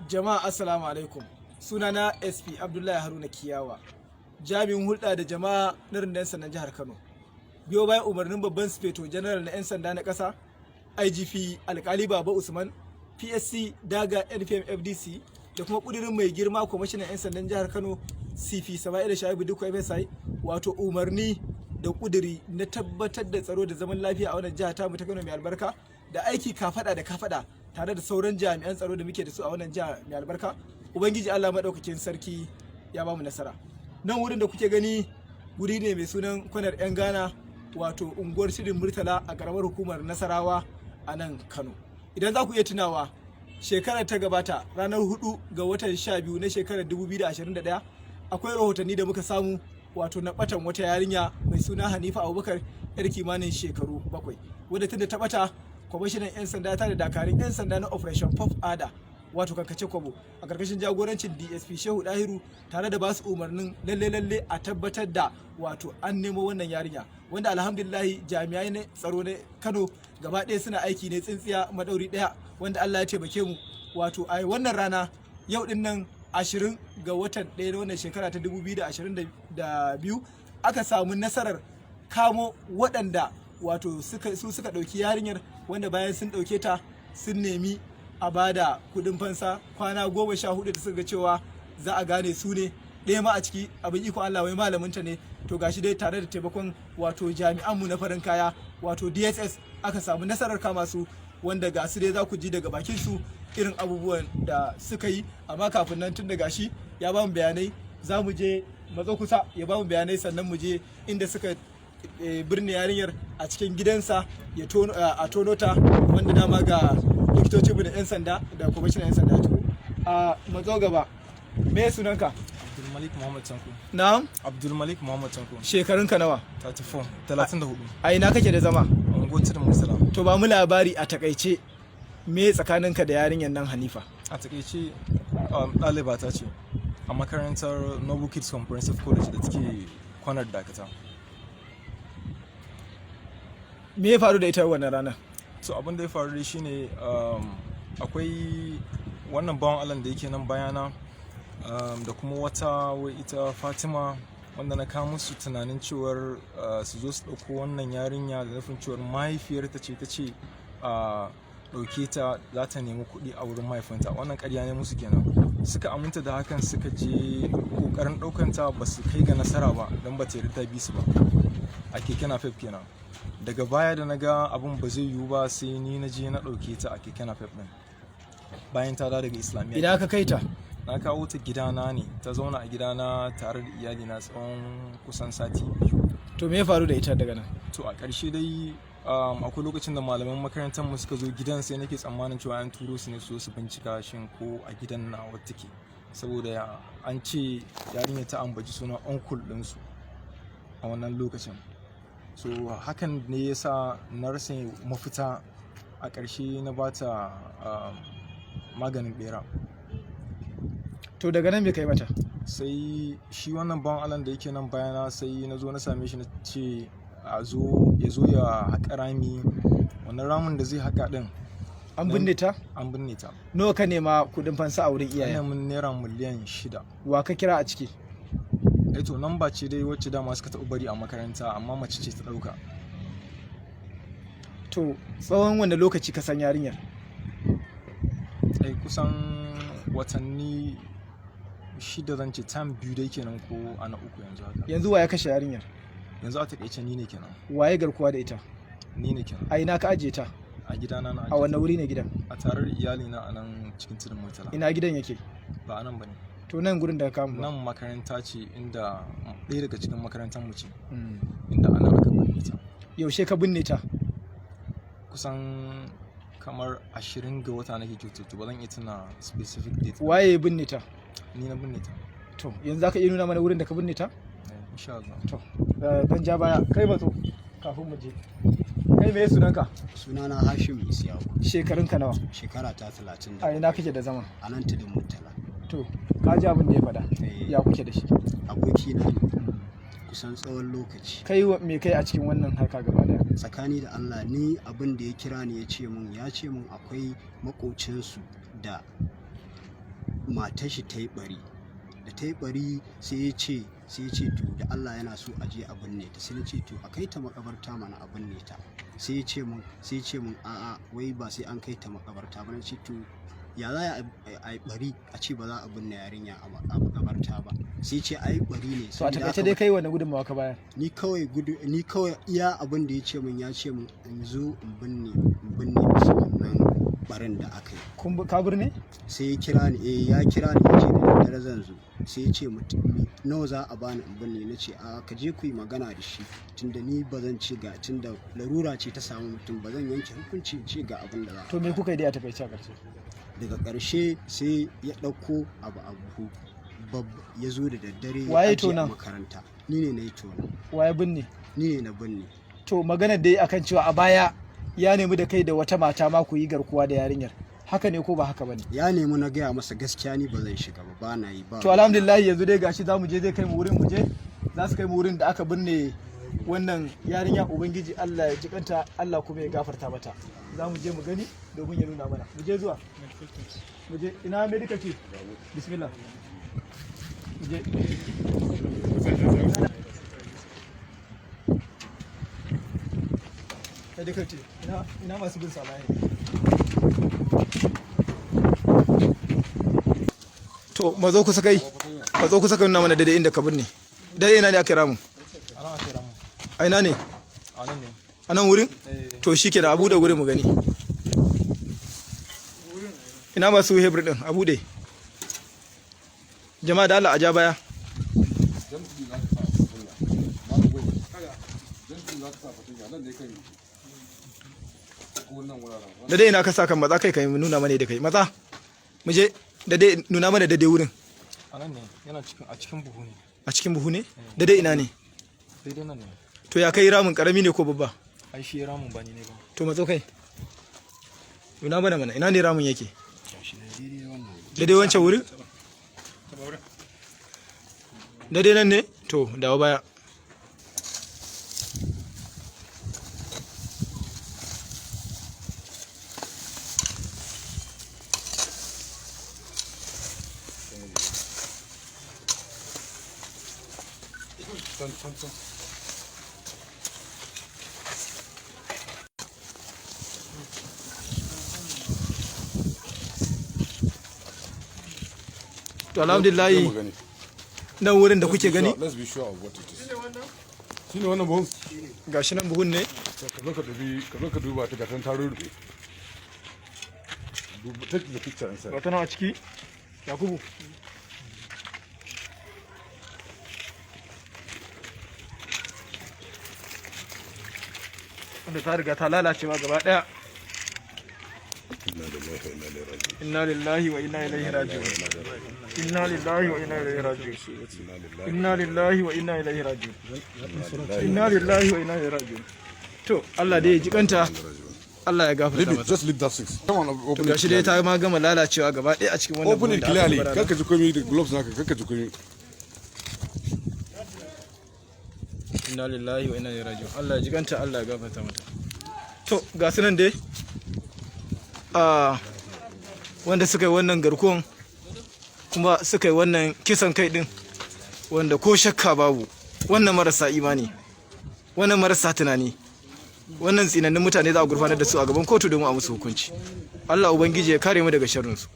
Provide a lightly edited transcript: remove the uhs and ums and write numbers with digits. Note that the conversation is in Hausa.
Jama'a assalamu alaikum. Sunana SP Abdullahi Haruna Kiyawa, jami'in hulɗa da jama'a na rundunar sandan jihar Kano. Biyo bayan umarnin babban sufeto general na 'yan sanda na ƙasa, IGP Alkali Baba Usman, PSC Daga NPM FDC da kuma ƙudurin mai girma kwamishinan 'yan sandan jihar Kano CP Sama'ila Shaibu Dukku MSI, wato umarni da ƙuduri na tabbatar da tsaro da zaman lafiya a wannan jiha ta mu ta Kano mai albarka, da aiki kafada da kafada tare da sauran jami'an tsaro da muke da su a wannan jiha mai albarka. Ubangiji Allah madaukakin sarki ya bamu nasara. Nan wurin da kuke gani wuri ne mai sunan kwanar 'yan Ghana, wato unguwar shirin Murtala a karamar hukumar Nasarawa a nan Kano. Idan za ku iya tunawa, shekarar ta gabata ranar 4 ga watan 12 na shekarar 2021 akwai rahotanni da muka samu, wato na batan wata yarinya mai suna Hanifa Abubakar, yar kimanin shekaru 7, wadda tunda ta bata kwamishinan 'yan sanda ta da dakarun 'yan sanda na Operation Pop Ada, wato kankace kwabo, a karkashin jagorancin DSP Shehu Dahiru, tare da basu umarnin lalle a tabbatar da wato an nemo wannan yarinya, wanda alhamdulillahi jami'ai na tsaro na Kano gaba ɗaya suna aiki ne tsintsiya madauri ɗaya, wanda Allah ya taimake mu, wato a wannan rana yau din nan 20 ga watan 1 na wannan shekara ta 2022 aka samu nasarar kamo waɗanda wato su suka ɗauki yarinyar, wanda bayan sun ɗauke ta sun nemi a bada kuɗin fansa kwana 14 da suka ga cewa za a gane su ne. Ɗaya ma a ciki abin iko Allah wai malaminta ne, to gashi dai tare da taimakon wato jami'anmu na farin kaya wato DSS aka samu nasarar kama su, wanda ga su dai za ku ji daga bakin su irin abubuwan da suka yi. Amma kafin nan, tun da gashi ya ba mu bayanai, za mu je matso kusa ya ba mu bayanai, sannan mu je inda suka birni yarinyar a cikin gidansa a tono ta, wanda dama ga likitoci da 'yan sanda da kwamishinan 'yan sanda ta a matso gaba. Me sunanka? Abdulmalik Muhammad Tanko. Na'am? Abdulmalik Muhammad Tanko. Shekarunka nawa? 34. A ina kake da zama? Unguwar Musala. To ba mu labari a takaice, me tsakaninka da yarinyar nan Hanifa? A takaice ɗaliba ta ce a makarantar Noble Kids Comprehensive College da take kwanar Dakata. Me ya faru da ita wannan ranar? So abin da ya faru dai shine akwai wannan bawan Allah da yake nan bayana, da kuma wata wai ita Fatima, wanda na kawo musu tunanin cewar su zo su ɗauko wannan yarinya da nufin cewar mahaifiyarta ce ta ce a ɗauke ta za ta nemi kuɗi a wurin mahaifinta. Wannan ƙarya ne musu kenan. Suka aminta da hakan, suka je ƙoƙarin ɗaukanta, ba su kai ga nasara ba don ba ta yarda ta bi su ba a keke napep kenan. Daga baya da na ga abin ba zai yiwu ba, sai ni na je na ɗauke ta a keke napep ɗin bayan ta dawo daga Islamiyya. Idan aka kai ta? Na kawo ta gidana ne, ta zauna a gidana tare da iyalina tsawon kusan sati 2. To me ya faru da ita daga nan? To a ƙarshe dai akwai lokacin da malaman makarantar mu suka zo gidan, sai nake tsammanin cewa an turo su ne su bincika shin ko a gidan na wata take, saboda an ce yarinya ta ambaci sunan uncle ɗinsu a wannan lokacin. So hakan ne ya sa na rasa mafita, a ƙarshe na bata maganin bera. To daga nan bai kai mata? Sai shi wannan bawan Allah da yake nan bayana, sai na zo na same shi na ce ya zo ya haƙa rami. Wannan ramin da zai haƙa din an binne ta? An binne ta. Nawa ka nema kuɗin fansa a wurin iyaye? Ina mun naira miliyan 6. Wa ka kira a ciki? To namba ce dai wacce dama suka taɓa bari a makaranta, amma mace ce ta ɗauka. To tsawon wanda lokaci ka san yarinyar? Kusan watanni 6 zan ce, tam 2 dai kenan, ko ana 3 yanzu haka. Yanzu wa ya kashe yarinyar? Yanzu a takaice ni ne kenan. Waye garkuwa da ita? Ni ne kenan. A ina ka ajiye ta? A gidana na ajiye. A wanne wuri ne gidan? A tare da iyalina a nan cikin tudun Murtala. Ina gidan yake? Ba a nan bane. To nan gurin da ka kama? Nan makaranta ce, inda ɗaya daga cikin makarantar mu ce, inda ana aka binne ta. Yaushe ka binne ta? Kusan kamar 20 ga wata nake kyautu, ba zan iya tuna specific date. Waye ya binne ta? Ni na binne ta. To yanzu zaka iya nuna mana wurin da ka binne ta? Insha Allah. To dan ja baya, kai matso kafin mu je. Kai me sunanka? Sunana Hashim Isiyaku. Shekarunka nawa? Shekara ta 30. A ina kake da zama? A nan tudun Murtala. To ka ji abin da ya faɗa? Ya kuke da shi? Aboki na ne. Kusan tsawon lokaci. Kai me kai a cikin wannan harka gaba daya? Tsakani da Allah, ni abin da ya kira ni ya ce mun akwai makocinsu da matar shi ta yi bari, da ta yi bari sai ya ce to da Allah yana so a je a binne ta, sai na ce to a kai ta makabarta mana a binne ta, sai ya ce mun a'a wai ba sai an kai ta makabarta ba. Na ce to ya za a yi bari a ce ba za a binne yarinya a makabarta ba, sai ce a yi bari ne. So a takaice dai kai wani gudunmawa ka bayar? Ni kawai iya abin da ya ce min in zo in binne musu wannan barin da aka yi. Ka birne? Sai ya kira ni ya ce da daddare zan zo, sai ya ce mutum nawa za a bani in binne. Na ce a ka je ku yi magana da shi, tunda ni ba zan ce ga, tunda larura ce ta samu mutum ba zan yanke hukunci ce ga abin da za a. To me kuka yi dai a takaice a ƙarshe? Daga ƙarshe sai ya ɗauko abu a buhu ya zo da daddare ya ajiye a makaranta. Ni ne na yi tona. Waye binne? Ni ne na binne. To magana dai akan cewa a baya ya nemi da kai da wata mata ma ku yi garkuwa da yarinyar, haka ne ko ba haka bane? Ya nemi na gaya masa gaskiya ni ba zan shiga ba na yi ba. To alhamdulillah yanzu dai gashi za mu je, zai kai mu wurin, za su kai mu wurin da aka binne wannan yarinya. Ubangiji Allah ya jikanta, Allah kuma ya gafarta mata. Za mu je mu gani domin ya nuna mana. Mu je zuwa. Mu je ina medical ce? Bismillah. Mu je. Medical ce. Ina masu bin samaye. To mazo kusa kai. Mazo kusa kai nuna mana daidai inda ka binne. Daidai ina ne aka ramu? A ina ne? A nan wurin? To shi ke da abu da wurin mu gani. Ina masu hebur din abu dai. Jama'a da Allah a ja baya. Da dai ina ka sa kan maza kai nuna mana da kai maza. Mu je da dai nuna mana da dai wurin. A nan ne, yana a cikin buhu ne. A cikin buhu ne? Da dai ina ne? Daidai nan ne. To ya kai ramin karami ne ko babba? Ai shi ramin ba ni ne ba. To matso kai. Nuna mana ina ne ramin yake? Daidai wancan wurin? Daidai nan ne? To dawo baya. To alhamdulillah nan wurin da kuke gani shine wannan buhun, gashi nan buhun ne. ka zo ka duba ta gatan taro rufe. Take the picture inside. Ga tana a ciki Yakubu. Wanda ta riga ta lalacewa gaba daya. Inna lillahi wa inna ilaihi raji'un. Inna lillahi wa inna ilaihi raji'un. Inna lillahi wa inna ilaihi raji'un. Inna lillahi wa inna ilaihi raji'un. To Allah dai ya jikanta, Allah ya gafarta mata. Just leave that six. Come on, open it. Gashi dai ta ma gama lalacewa gaba daya a cikin wannan. Open it clearly. Karka ji komai da gloves naka, karka ji komai. Inna lillahi wa inna ilaihi raji'un. Allah ya jikanta, Allah ya gafarta mata. To ga sunan dai wanda suka yi wannan garkuwan kuma suka yi wannan kisan kai din, wanda ko shakka babu wannan marasa imani, wannan marasa tunani, wannan tsinannun mutane za a gurfanar da su a gaban kotu domin a musu hukunci. Allah ubangiji ya kare mu daga sharrinsu.